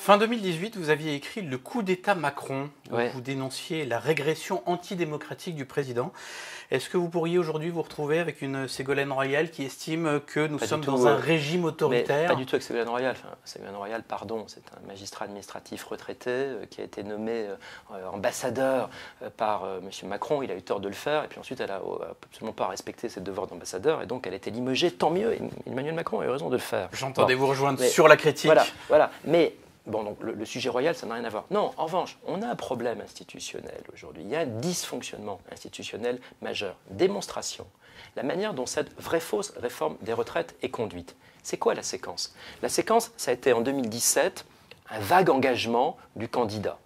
Fin 2018, vous aviez écrit Le coup d'État Macron, où Ouais. vous dénonciez la régression antidémocratique du président. Est-ce que vous pourriez aujourd'hui vous retrouver avec une Ségolène Royal qui estime que nous Pas du sommes tout, dans un régime autoritaire? Pas du tout avec Ségolène Royal. Enfin, Ségolène Royal, pardon, c'est un magistrat administratif retraité qui a été nommé ambassadeur par M. Macron. Il a eu tort de le faire et puis ensuite elle n'a absolument pas respecté ses devoirs d'ambassadeur et donc elle a été limogée. Tant mieux, Emmanuel Macron a eu raison de le faire. J'entendais vous rejoindre Mais sur la critique. Voilà. Mais bon, donc le sujet royal, ça n'a rien à voir. Non, en revanche, on a un problème institutionnel aujourd'hui. Il y a un dysfonctionnement institutionnel majeur. Démonstration. La manière dont cette vraie-fausse réforme des retraites est conduite. C'est quoi la séquence? La séquence, ça a été en 2017 un vague engagement du candidat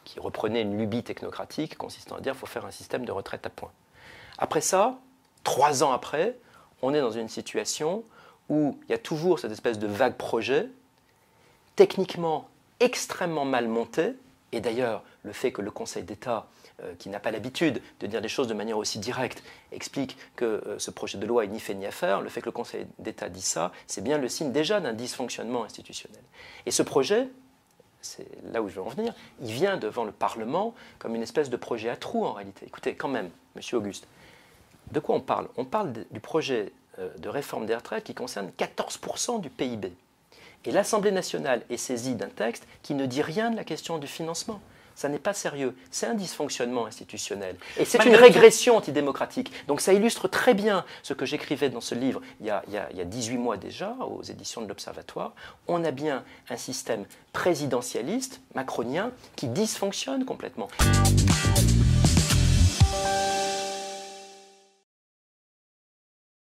qui reprenait une lubie technocratique consistant à dire qu'il faut faire un système de retraite à points. Après ça, 3 ans après, on est dans une situation où il y a toujours cette espèce de vague projet techniquement extrêmement mal monté, et d'ailleurs le fait que le Conseil d'État, qui n'a pas l'habitude de dire des choses de manière aussi directe, explique que ce projet de loi est ni fait ni à faire, le fait que le Conseil d'État dit ça, c'est bien le signe déjà d'un dysfonctionnement institutionnel. Et ce projet, c'est là où je veux en venir, il vient devant le Parlement comme une espèce de projet à trous en réalité. Écoutez, quand même, Monsieur Auguste, de quoi on parle? On parle du projet de réforme des retraites qui concerne 14% du PIB. Et l'Assemblée nationale est saisie d'un texte qui ne dit rien de la question du financement. Ça n'est pas sérieux. C'est un dysfonctionnement institutionnel. Et c'est une régression antidémocratique. Donc ça illustre très bien ce que j'écrivais dans ce livre il y a 18 mois déjà, aux éditions de l'Observatoire. On a bien un système présidentialiste, macronien, qui dysfonctionne complètement.